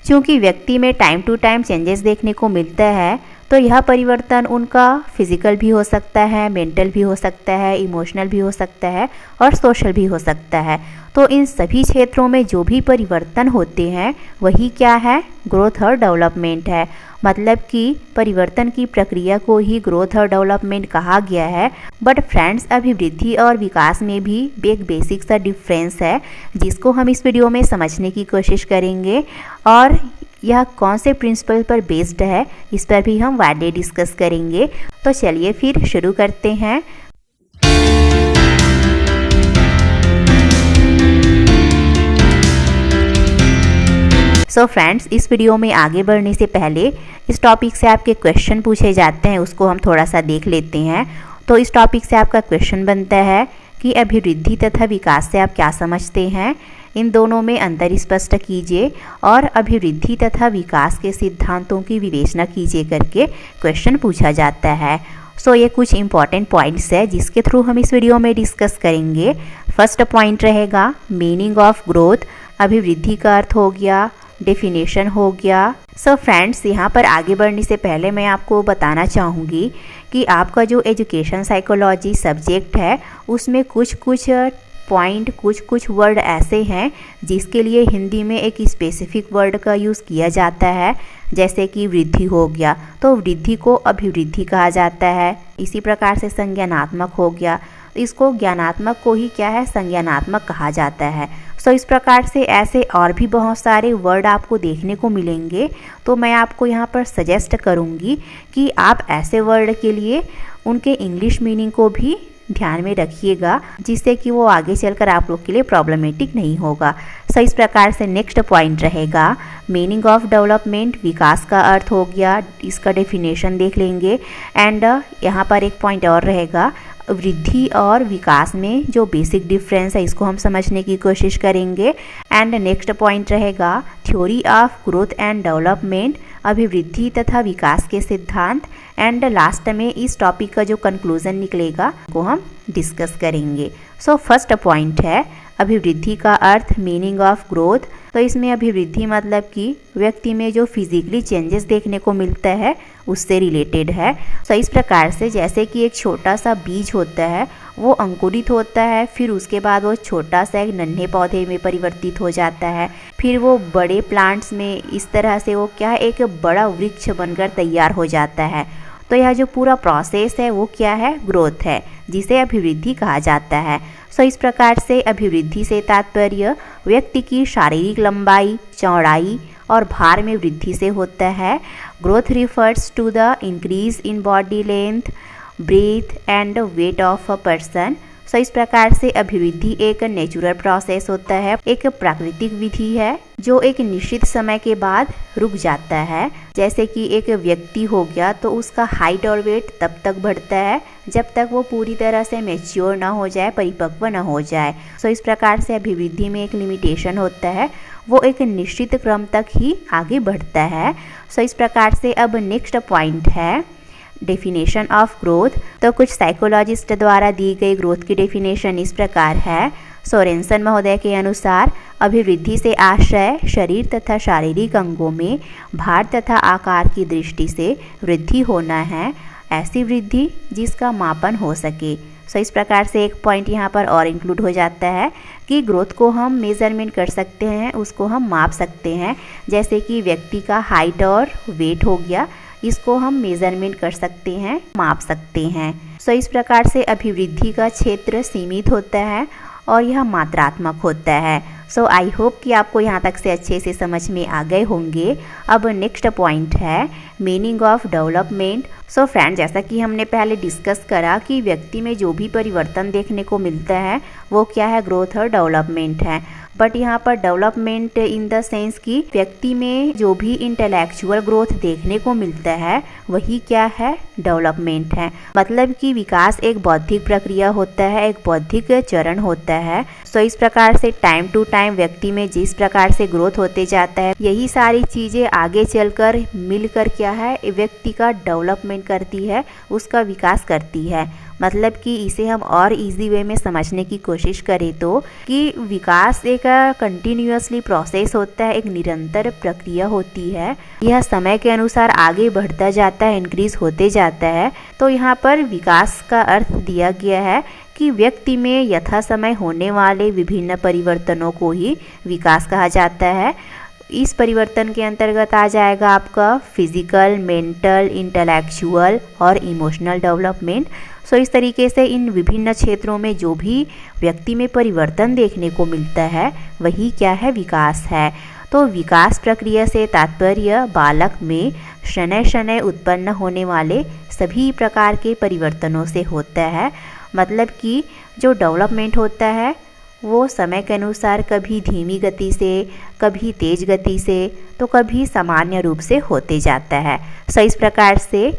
क्योंकि व्यक्ति में टाइम टू टाइम चेंजेस देखने को मिलता है, तो यह परिवर्तन उनका फिजिकल भी हो सकता है, मेंटल भी हो सकता है, इमोशनल भी हो सकता है और सोशल भी हो सकता है। तो इन सभी क्षेत्रों में जो भी परिवर्तन होते हैं वही क्या है, ग्रोथ और डेवलपमेंट है। मतलब कि परिवर्तन की प्रक्रिया को ही ग्रोथ और डेवलपमेंट कहा गया है। बट फ्रेंड्स, अभिवृद्धि और विकास में भी एक बेसिक सा डिफरेंस है जिसको हम इस वीडियो में समझने की कोशिश करेंगे, और यह कौन से प्रिंसिपल पर बेस्ड है इस पर भी हम वाइडली डिस्कस करेंगे। तो चलिए फिर शुरू करते हैं। सो फ्रेंड्स, इस वीडियो में आगे बढ़ने से पहले इस टॉपिक से आपके क्वेश्चन पूछे जाते हैं, उसको हम थोड़ा सा देख लेते हैं। तो इस टॉपिक से आपका क्वेश्चन बनता है कि अभिवृद्धि तथा विकास से आप क्या समझते हैं, इन दोनों में अंतर स्पष्ट कीजिए और अभिवृद्धि तथा विकास के सिद्धांतों की विवेचना कीजिए करके क्वेश्चन पूछा जाता है। सो ये कुछ इंपॉर्टेंट पॉइंट्स है जिसके थ्रू हम इस वीडियो में डिस्कस करेंगे। फर्स्ट पॉइंट रहेगा मीनिंग ऑफ ग्रोथ। अभिवृद्धि का अर्थ हो गया, डेफिनेशन हो गया। सो फ्रेंड्स, यहाँ पर आगे बढ़ने से पहले मैं आपको बताना चाहूँगी कि आपका जो एजुकेशन साइकोलॉजी सब्जेक्ट है उसमें कुछ पॉइंट, कुछ वर्ड ऐसे हैं जिसके लिए हिंदी में एक स्पेसिफिक वर्ड का यूज़ किया जाता है। जैसे कि वृद्धि हो गया, तो वृद्धि को अभिवृद्धि कहा जाता है। इसी प्रकार से संज्ञानात्मक हो गया, इसको ज्ञानात्मक को ही क्या है, संज्ञानात्मक कहा जाता है। सो इस प्रकार से ऐसे और भी बहुत सारे वर्ड आपको देखने को मिलेंगे। तो मैं आपको यहाँ पर सजेस्ट करूँगी कि आप ऐसे वर्ड के लिए उनके इंग्लिश मीनिंग को भी ध्यान में रखिएगा, जिससे कि वो आगे चलकर आप लोग के लिए प्रॉब्लमेटिक नहीं होगा। सो इस प्रकार से नेक्स्ट पॉइंट रहेगा मीनिंग ऑफ डेवलपमेंट। विकास का अर्थ हो गया, इसका डेफिनेशन देख लेंगे। एंड यहाँ पर एक पॉइंट और रहेगा, वृद्धि और विकास में जो बेसिक डिफरेंस है इसको हम समझने की कोशिश करेंगे। एंड नेक्स्ट पॉइंट रहेगा theory of growth and development, अभिवृद्धि तथा विकास के सिद्धांत। एंड लास्ट में इस टॉपिक का जो कंक्लूजन निकलेगा वो हम डिस्कस करेंगे। सो फर्स्ट पॉइंट है अभिवृद्धि का अर्थ, मीनिंग ऑफ ग्रोथ। तो इसमें अभिवृद्धि मतलब कि व्यक्ति में जो फिजिकली चेंजेस देखने को मिलता है उससे रिलेटेड है। सो इस प्रकार से जैसे कि एक छोटा सा बीज होता है, वो अंकुरित होता है, फिर उसके बाद वो छोटा सा एक नन्हे पौधे में परिवर्तित हो जाता है, फिर वो बड़े प्लांट्स में, इस तरह से वो क्या है, एक बड़ा वृक्ष बनकर तैयार हो जाता है। तो यह जो पूरा प्रोसेस है वो क्या है, ग्रोथ है, जिसे अभिवृद्धि कहा जाता है। सो इस प्रकार से अभिवृद्धि से तात्पर्य व्यक्ति की शारीरिक लंबाई, चौड़ाई और भार में वृद्धि से होता है। Growth refers to the increase in body length, breadth and weight of a person. So इस प्रकार से अभिवृद्धि एक नेचुरल प्रोसेस होता है, एक प्राकृतिक विधि है जो एक निश्चित समय के बाद रुक जाता है। जैसे कि एक व्यक्ति हो गया तो उसका हाइट और वेट तब तक बढ़ता है जब तक वो पूरी तरह से मैच्योर ना हो जाए, परिपक्व ना हो जाए। सो इस प्रकार से अभिवृद्धि में एक लिमिटेशन होता है, वो एक निश्चित क्रम तक ही आगे बढ़ता है। सो इस प्रकार से अब नेक्स्ट पॉइंट है डेफिनेशन ऑफ ग्रोथ। तो कुछ साइकोलॉजिस्ट द्वारा दी गई ग्रोथ की डेफिनेशन इस प्रकार है। सोरेनसन महोदय के अनुसार अभिवृद्धि से आशय शरीर तथा शारीरिक अंगों में भार तथा आकार की दृष्टि से वृद्धि होना है, ऐसी वृद्धि जिसका मापन हो सके। सो इस प्रकार से एक पॉइंट यहाँ पर और इंक्लूड हो जाता है कि ग्रोथ को हम मेज़रमेंट कर सकते हैं, उसको हम माप सकते हैं। जैसे कि व्यक्ति का हाइट और वेट हो गया, इसको हम मेज़रमेंट कर सकते हैं, माप सकते हैं। सो इस प्रकार से अभिवृद्धि का क्षेत्र सीमित होता है और यह मात्रात्मक होता है। सो आई होप कि आपको यहाँ तक से अच्छे से समझ में आ गए होंगे। अब नेक्स्ट पॉइंट है meaning of development. So friend, जैसा कि हमने पहले डिस्कस करा कि व्यक्ति में जो भी परिवर्तन देखने को मिलता है वो क्या है, ग्रोथ और डेवलपमेंट है। बट यहाँ पर डेवलपमेंट इन द सेंस कि व्यक्ति में जो भी इंटेलेक्चुअल ग्रोथ देखने को मिलता है वही क्या है, डेवलपमेंट है। मतलब कि विकास एक बौद्धिक प्रक्रिया होता है, एक बौद्धिक चरण होता है। सो इस प्रकार से टाइम टू टाइम व्यक्ति में जिस प्रकार से ग्रोथ होते जाता है, यही सारी चीज़ें आगे चलकर मिलकर क्या है, व्यक्ति का डेवलपमेंट करती है, उसका विकास करती है। मतलब कि इसे हम और इजी वे में समझने की कोशिश करें तो कि विकास एक कंटिन्यूअसली प्रोसेस होता है, एक निरंतर प्रक्रिया होती है। यह समय के अनुसार आगे बढ़ता जाता है, इंक्रीज होते जाता है। तो यहाँ पर विकास का अर्थ दिया गया है कि व्यक्ति में यथा समय होने वाले विभिन्न परिवर्तनों को ही विकास कहा जाता है। इस परिवर्तन के अंतर्गत आ जाएगा आपका फिजिकल, मेंटल, इंटेलेक्चुअल और इमोशनल डेवलपमेंट। सो इस तरीके से इन विभिन्न क्षेत्रों में जो भी व्यक्ति में परिवर्तन देखने को मिलता है वही क्या है, विकास है। तो विकास प्रक्रिया से तात्पर्य बालक में शनय शनय उत्पन्न होने वाले सभी प्रकार के परिवर्तनों से होता है। मतलब कि जो डेवलपमेंट होता है वो समय के अनुसार कभी धीमी गति से, कभी तेज गति से, तो कभी सामान्य रूप से होते जाता है। सो इस प्रकार से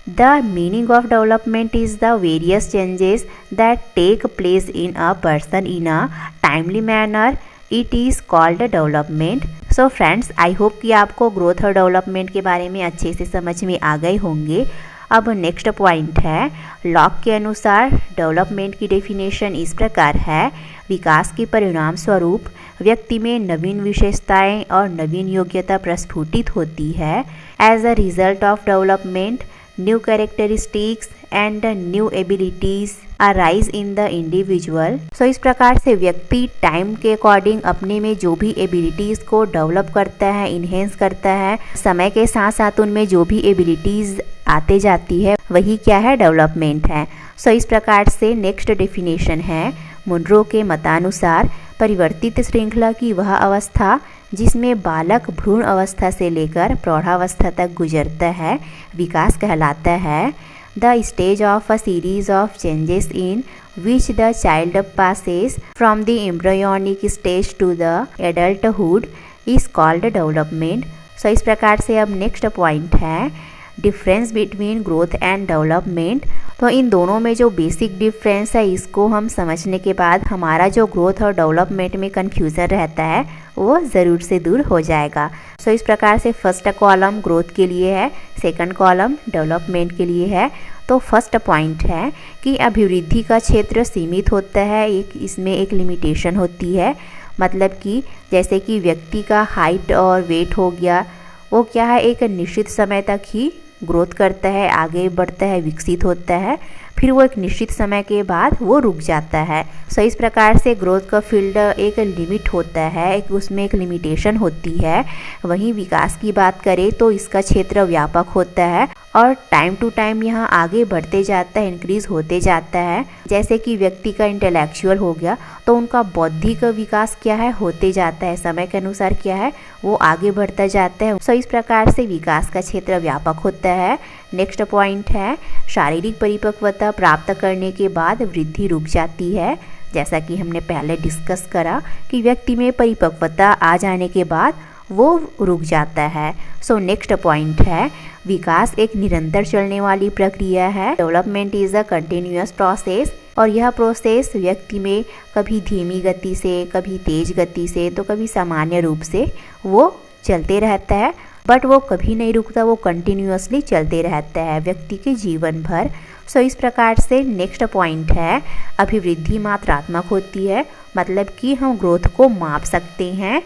the meaning of development is the various changes that take place in a person in a timely manner, it is called development. So friends, I hope कि आपको ग्रोथ और डेवलपमेंट के बारे में अच्छे से समझ में आ गए होंगे। अब नेक्स्ट पॉइंट है, लॉक के अनुसार डेवलपमेंट की डेफिनेशन इस प्रकार है, विकास के परिणाम स्वरूप व्यक्ति में नवीन विशेषताएं और नवीन योग्यता प्रस्फुटित होती है। As a result of development new characteristics and new abilities arise in the individual. So इस प्रकार से व्यक्ति टाइम के अकॉर्डिंग अपने में जो भी एबिलिटीज़ को डेवलप करता है, इन्हेंस करता है, समय के साथ साथ उनमें जो भी एबिलिटीज़ आते जाती है वही क्या है, डेवलपमेंट है। सो इस प्रकार से नेक्स्ट डेफिनेशन है, मुनरो के मतानुसार परिवर्तित श्रृंखला की वह अवस्था जिसमें बालक भ्रूण अवस्था से लेकर प्रौढ़ावस्था तक गुजरता है विकास कहलाता है। The stage of a series of changes in which the child passes from the embryonic stage to the adulthood is called development। सो इस प्रकार से अब नेक्स्ट पॉइंट है, difference between growth and development. तो इन दोनों में जो बेसिक डिफरेंस है इसको हम समझने के बाद हमारा जो ग्रोथ और डेवलपमेंट में कन्फ्यूज़न रहता है वो ज़रूर से दूर हो जाएगा। सो इस प्रकार से फर्स्ट कॉलम ग्रोथ के लिए है, सेकंड कॉलम डेवलपमेंट के लिए है। तो फर्स्ट पॉइंट है कि अभिवृद्धि का क्षेत्र सीमित होता है, इसमें एक लिमिटेशन होती है। मतलब कि जैसे कि व्यक्ति का हाइट और वेट हो गया, वो क्या है, एक निश्चित समय तक ही ग्रोथ करता है, आगे बढ़ता है, विकसित होता है, फिर वो एक निश्चित समय के बाद वो रुक जाता है। सो इस प्रकार से ग्रोथ का फील्ड एक लिमिट होता है, एक उसमें एक लिमिटेशन होती है। वहीं विकास की बात करें तो इसका क्षेत्र व्यापक होता है और टाइम टू टाइम यहाँ आगे बढ़ते जाता है, इंक्रीज होते जाता है। जैसे कि व्यक्ति का इंटेलेक्चुअल हो गया तो उनका बौद्धिक विकास क्या है, होते जाता है, समय के अनुसार क्या है, वो आगे बढ़ता जाता है। सो इस प्रकार से विकास का क्षेत्र व्यापक होता है। नेक्स्ट पॉइंट है, शारीरिक परिपक्वता प्राप्त करने के बाद वृद्धि रुक जाती है। जैसा कि हमने पहले डिस्कस करा कि व्यक्ति में परिपक्वता आ जाने के बाद वो रुक जाता है। सो नेक्स्ट पॉइंट है, विकास एक निरंतर चलने वाली प्रक्रिया है। Development is a continuous process और यह प्रोसेस व्यक्ति में कभी धीमी गति से, कभी तेज गति से, तो कभी सामान्य रूप से वो चलते रहता है, बट वो कभी नहीं रुकता, वो कंटिन्यूअसली चलते रहता है व्यक्ति के जीवन भर। सो इस प्रकार से नेक्स्ट पॉइंट है, अभिवृद्धि मात्रात्मक होती है, मतलब कि हम ग्रोथ को माप सकते हैं।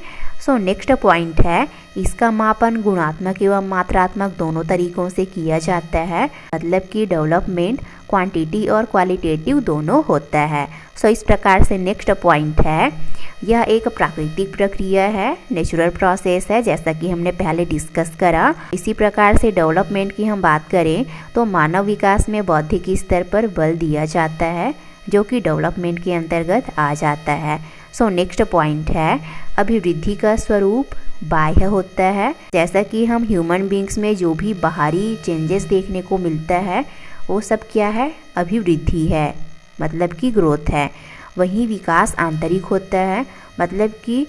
सो नेक्स्ट पॉइंट है, इसका मापन गुणात्मक एवं मात्रात्मक दोनों तरीकों से किया जाता है। मतलब कि डेवलपमेंट क्वांटिटी और क्वालिटेटिव दोनों होता है। सो इस प्रकार से नेक्स्ट पॉइंट है, यह एक प्राकृतिक प्रक्रिया है, नेचुरल प्रोसेस है, जैसा कि हमने पहले डिस्कस करा। इसी प्रकार से डेवलपमेंट की हम बात करें तो मानव विकास में बौद्धिक स्तर पर बल दिया जाता है, जो कि डेवलपमेंट के अंतर्गत आ जाता है। सो नेक्स्ट पॉइंट है, अभिवृद्धि का स्वरूप बाह्य होता है। जैसा कि हम ह्यूमन बींग्स में जो भी बाहरी चेंजेस देखने को मिलता है वो सब क्या है, अभिवृद्धि है, मतलब कि ग्रोथ है। वहीं विकास आंतरिक होता है, मतलब कि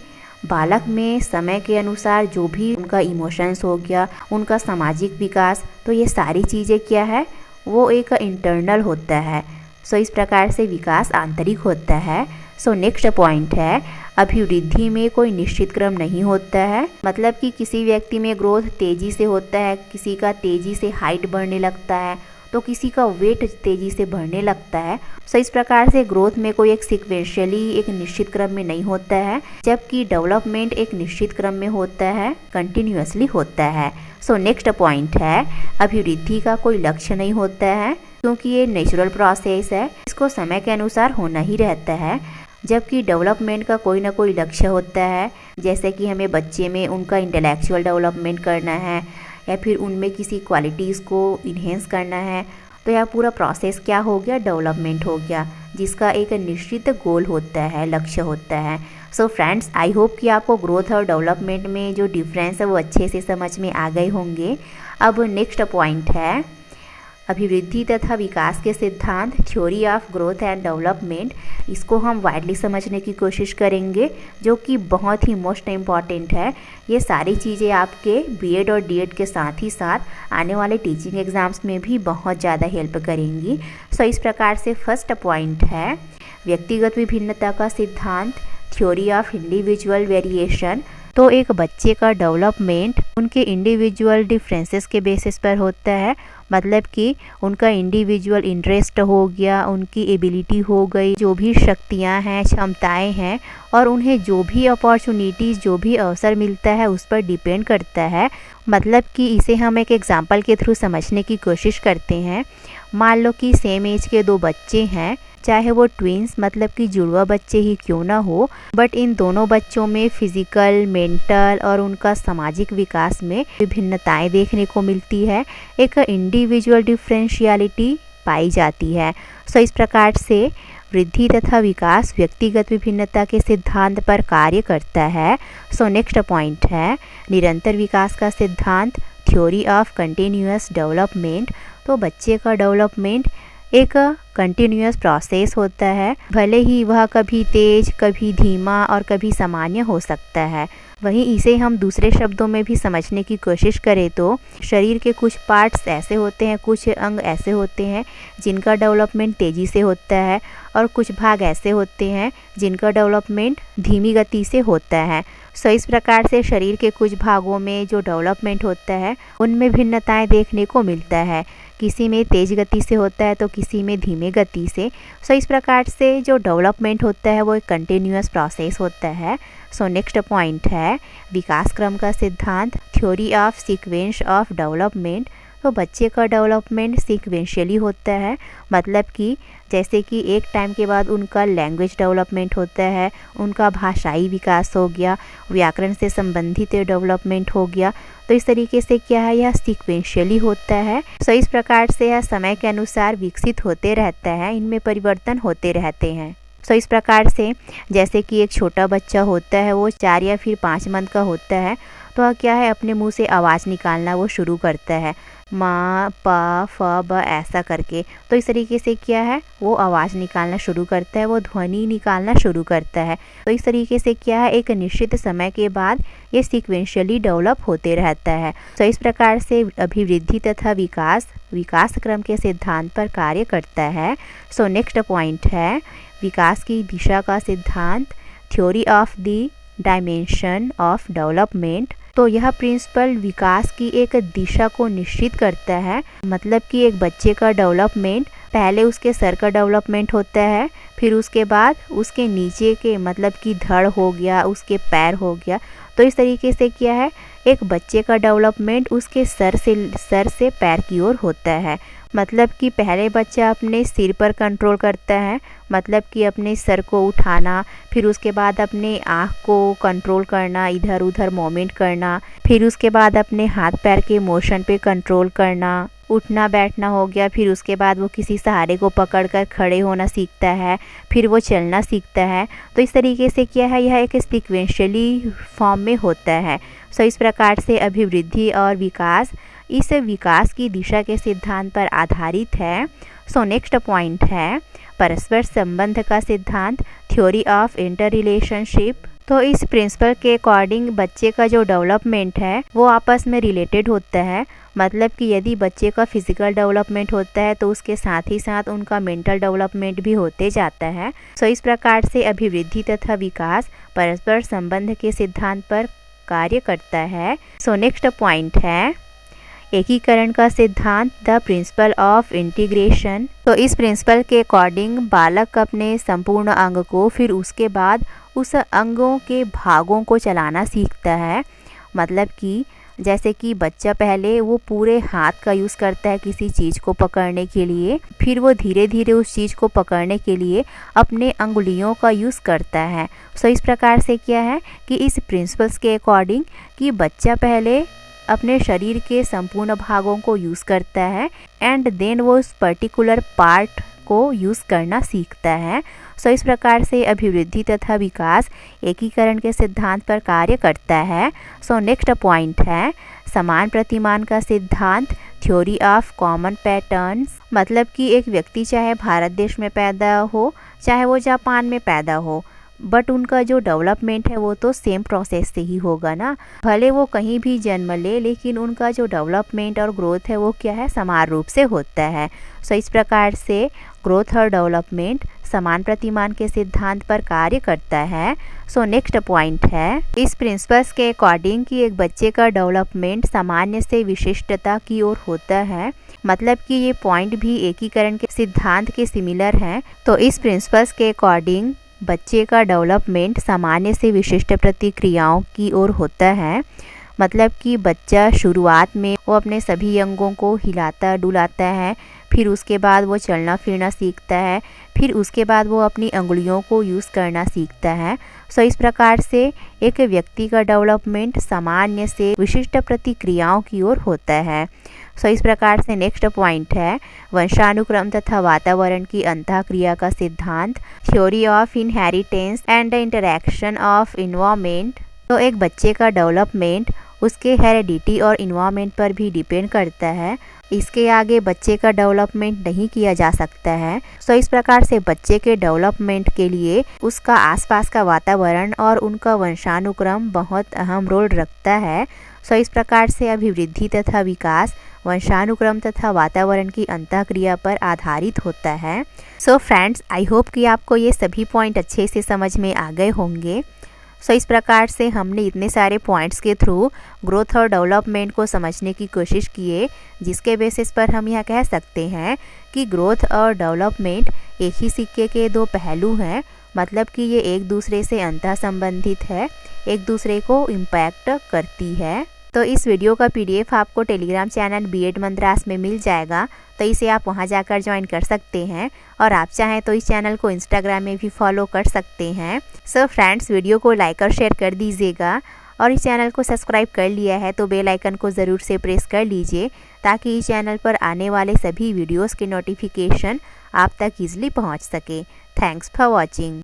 बालक में समय के अनुसार जो भी उनका इमोशंस हो गया, उनका सामाजिक विकास, तो ये सारी चीज़ें क्या है, वो एक इंटरनल होता है। सो इस प्रकार से विकास आंतरिक होता है। सो नेक्स्ट पॉइंट है, अभिवृद्धि में कोई निश्चित क्रम नहीं होता है। मतलब कि किसी व्यक्ति में ग्रोथ तेज़ी से होता है, किसी का तेज़ी से हाइट बढ़ने लगता है, तो किसी का वेट तेज़ी से बढ़ने लगता है। सो इस प्रकार से ग्रोथ में कोई एक सिक्वेंशियली एक निश्चित क्रम में नहीं होता है, जबकि डेवलपमेंट एक निश्चित क्रम में होता है, कंटिन्यूअसली होता है। सो नेक्स्ट पॉइंट है, अभिवृद्धि का कोई लक्ष्य नहीं होता है, क्योंकि ये नेचुरल प्रोसेस है, इसको समय के अनुसार होना ही रहता है। जबकि डेवलपमेंट का कोई ना कोई लक्ष्य होता है, जैसे कि हमें बच्चे में उनका इंटेलेक्चुअल डेवलपमेंट करना है या फिर उनमें किसी क्वालिटीज़ को इन्हेंस करना है, तो यह पूरा प्रोसेस क्या हो गया, डेवलपमेंट हो गया, जिसका एक निश्चित गोल होता है, लक्ष्य होता है। सो फ्रेंड्स, आई होप कि आपको ग्रोथ और डेवलपमेंट में जो डिफरेंस है वो अच्छे से समझ में आ गए होंगे। अब नेक्स्ट पॉइंट है, अभिवृद्धि तथा विकास के सिद्धांत, theory of growth and development. इसको हम वाइडली समझने की कोशिश करेंगे, जो कि बहुत ही मोस्ट इम्पॉर्टेंट है। ये सारी चीज़ें आपके बीएड और डीएड के साथ ही साथ आने वाले टीचिंग एग्ज़ाम्स में भी बहुत ज़्यादा हेल्प करेंगी। सो इस प्रकार से फर्स्ट पॉइंट है व्यक्तिगत विभिन्नता का सिद्धांत, थ्योरी ऑफ इंडिविजुअल वेरिएशन। तो एक बच्चे का डेवलपमेंट उनके इंडिविजुअल डिफरेंसेस के बेसिस पर होता है, मतलब कि उनका इंडिविजुअल इंटरेस्ट हो गया, उनकी एबिलिटी हो गई, जो भी शक्तियां हैं, क्षमताएं हैं, और उन्हें जो भी अपॉर्चुनिटीज़, जो भी अवसर मिलता है उस पर डिपेंड करता है। मतलब कि इसे हम एक एग्जांपल के थ्रू समझने की कोशिश करते हैं। मान लो कि सेम एज के दो बच्चे हैं, चाहे वो ट्विंस मतलब कि जुड़वा बच्चे ही क्यों ना हो, बट इन दोनों बच्चों में फिजिकल, मेंटल और उनका सामाजिक विकास में विभिन्नताएं देखने को मिलती है, एक इंडिविजुअल डिफरेंशियलिटी पाई जाती है। सो इस प्रकार से वृद्धि तथा विकास व्यक्तिगत विभिन्नता के सिद्धांत पर कार्य करता है। सो नेक्स्ट पॉइंट है निरंतर विकास का सिद्धांत, थ्योरी ऑफ कंटिन्यूअस डेवलपमेंट। तो बच्चे का डेवलपमेंट एक कंटिन्यूअस प्रोसेस होता है, भले ही वह कभी तेज, कभी धीमा और कभी सामान्य हो सकता है। वहीं इसे हम दूसरे शब्दों में भी समझने की कोशिश करें तो शरीर के कुछ पार्ट्स ऐसे होते हैं, कुछ अंग ऐसे होते हैं जिनका डेवलपमेंट तेज़ी से होता है, और कुछ भाग ऐसे होते हैं जिनका डेवलपमेंट धीमी गति से होता है। सो इस प्रकार से शरीर के कुछ भागों में जो डेवलपमेंट होता है उनमें भिन्नताएं देखने को मिलता है, किसी में तेज़ गति से होता है तो किसी में धीमे गति से। सो इस प्रकार से जो डेवलपमेंट होता है वो एक कंटिन्यूअस प्रोसेस होता है। सो नेक्स्ट पॉइंट है विकास क्रम का सिद्धांत, theory of sequence of development. तो बच्चे का डेवलपमेंट सीक्वेंशियली होता है, मतलब कि जैसे कि एक टाइम के बाद उनका लैंग्वेज डेवलपमेंट होता है, उनका भाषाई विकास हो गया, व्याकरण से संबंधित डेवलपमेंट हो गया। तो इस तरीके से क्या है, यह सीक्वेंशियली होता है। सो इस प्रकार से यह समय के अनुसार विकसित होते रहता है, इनमें परिवर्तन होते रहते हैं। सो इस प्रकार से जैसे कि एक छोटा बच्चा होता है, वो 4 या फिर 5 मंथ का होता है, तो वह क्या है अपने मुंह से आवाज़ निकालना वो शुरू करता है, माँ, पा, फ, ब ऐसा करके। तो इस तरीके से क्या है वो आवाज़ निकालना शुरू करता है, वो ध्वनि निकालना शुरू करता है। तो इस तरीके से क्या है एक निश्चित समय के बाद ये सीक्वेंशियली डेवलप होते रहता है। तो इस प्रकार से अभिवृद्धि तथा विकास क्रम के सिद्धांत पर कार्य करता है। सो नेक्स्ट पॉइंट है विकास की दिशा का सिद्धांत, theory of the dimension of development. तो यह प्रिंसिपल विकास की एक दिशा को निश्चित करता है, मतलब कि एक बच्चे का डेवलपमेंट पहले उसके सर का डेवलपमेंट होता है, फिर उसके बाद उसके नीचे के मतलब कि धड़ हो गया, उसके पैर हो गया। तो इस तरीके से क्या है एक बच्चे का डेवलपमेंट उसके सर से पैर की ओर होता है। मतलब कि पहले बच्चा अपने सिर पर कंट्रोल करता है, मतलब कि अपने सर को उठाना, फिर उसके बाद अपने आँख को कंट्रोल करना, इधर उधर मूवमेंट करना, फिर उसके बाद अपने हाथ पैर के मोशन पे कंट्रोल करना, उठना बैठना हो गया, फिर उसके बाद वो किसी सहारे को पकड़कर खड़े होना सीखता है, फिर वो चलना सीखता है। तो इस तरीके से क्या है यह एक सीक्वेंशियली फॉर्म में होता है। सो इस प्रकार से अभिवृद्धि और विकास इस विकास की दिशा के सिद्धांत पर आधारित है। सो नेक्स्ट पॉइंट है परस्पर संबंध का सिद्धांत, थ्योरी ऑफ इंटर रिलेशनशिप। तो इस प्रिंसिपल के अकॉर्डिंग बच्चे का जो डेवलपमेंट है वो आपस में रिलेटेड होता है, मतलब कि यदि बच्चे का फिजिकल डेवलपमेंट होता है तो उसके साथ ही साथ उनका मेंटल डेवलपमेंट भी होते जाता है। सो इस प्रकार से अभिवृद्धि तथा विकास परस्पर संबंध के सिद्धांत पर कार्य करता है। सो नेक्स्ट पॉइंट है एकीकरण का सिद्धांत, द प्रिंसिपल ऑफ इंटीग्रेशन। तो इस प्रिंसिपल के अकॉर्डिंग बालक अपने संपूर्ण अंग को फिर उसके बाद उस अंगों के भागों को चलाना सीखता है। मतलब कि जैसे कि बच्चा पहले वो पूरे हाथ का यूज़ करता है किसी चीज़ को पकड़ने के लिए, फिर वो धीरे धीरे उस चीज़ को पकड़ने के लिए अपने अंगुलियों का यूज़ करता है। सो इस प्रकार से क्या है कि इस प्रिंसिपल्स के अकॉर्डिंग कि बच्चा पहले अपने शरीर के संपूर्ण भागों को यूज़ करता है एंड देन वो उस पर्टिकुलर पार्ट को यूज़ करना सीखता है। सो इस प्रकार से अभिवृद्धि तथा विकास एकीकरण के सिद्धांत पर कार्य करता है। सो नेक्स्ट पॉइंट है समान प्रतिमान का सिद्धांत, थ्योरी ऑफ कॉमन पैटर्न्स। मतलब कि एक व्यक्ति चाहे भारत देश में पैदा हो चाहे वो जापान में पैदा हो, बट उनका जो डेवलपमेंट है वो तो सेम प्रोसेस से ही होगा ना। भले वो कहीं भी जन्म ले लेकिन उनका जो डेवलपमेंट और ग्रोथ है वो क्या है, समान रूप से होता है। सो इस प्रकार से ग्रोथ और डेवलपमेंट समान प्रतिमान के सिद्धांत पर कार्य करता है। सो नेक्स्ट पॉइंट है इस प्रिंसिपल्स के अकॉर्डिंग कि एक बच्चे का डेवलपमेंट सामान्य से विशिष्टता की ओर होता है। मतलब कि ये पॉइंट भी एकीकरण के सिद्धांत के सिमिलर हैं। तो इस प्रिंसिपल्स के अकॉर्डिंग बच्चे का डेवलपमेंट सामान्य से विशिष्ट प्रतिक्रियाओं की ओर होता है। मतलब कि बच्चा शुरुआत में वो अपने सभी अंगों को हिलाता डुलाता है, फिर उसके बाद वो चलना फिरना सीखता है, फिर उसके बाद वो अपनी अंगुलियों को यूज़ करना सीखता है। सो इस प्रकार से एक व्यक्ति का डेवलपमेंट सामान्य से विशिष्ट प्रतिक्रियाओं की ओर होता है। सो इस प्रकार से नेक्स्ट पॉइंट है वंशानुक्रम तथा वातावरण की अंतःक्रिया का सिद्धांत, theory of inheritance and the interaction of environment. तो एक बच्चे का डेवलपमेंट उसके हेरिडिटी और इन्वायरमेंट पर भी डिपेंड करता है। इसके आगे बच्चे का डेवलपमेंट नहीं किया जा सकता है। सो इस प्रकार से बच्चे के डेवलपमेंट के लिए उसका आसपास का वातावरण और उनका वंशानुक्रम बहुत अहम रोल रखता है। सो इस प्रकार से अभिवृद्धि तथा विकास वंशानुक्रम तथा वातावरण की अंतःक्रिया पर आधारित होता है। सो फ्रेंड्स, आई होप कि आपको ये सभी पॉइंट अच्छे से समझ में आ गए होंगे। सो इस प्रकार से हमने इतने सारे पॉइंट्स के थ्रू ग्रोथ और डेवलपमेंट को समझने की कोशिश किए, जिसके बेसिस पर हम यह कह सकते हैं कि ग्रोथ और डेवलपमेंट एक ही सिक्के के दो पहलू हैं। मतलब कि ये एक दूसरे से अंतः संबंधित है, एक दूसरे को इम्पैक्ट करती है। तो इस वीडियो का PDF आपको टेलीग्राम चैनल B.Ed मंद्रास में मिल जाएगा, तो इसे आप वहां जाकर ज्वाइन कर सकते हैं। और आप चाहें तो इस चैनल को इंस्टाग्राम में भी फॉलो कर सकते हैं। सो फ्रेंड्स, वीडियो को लाइक और शेयर कर दीजिएगा, और इस चैनल को सब्सक्राइब कर लिया है तो बेल आइकन को ज़रूर से प्रेस कर लीजिए, ताकि इस चैनल पर आने वाले सभी वीडियोज़ के नोटिफिकेशन आप तक ईजिली पहुँच सके। Thanks for watching.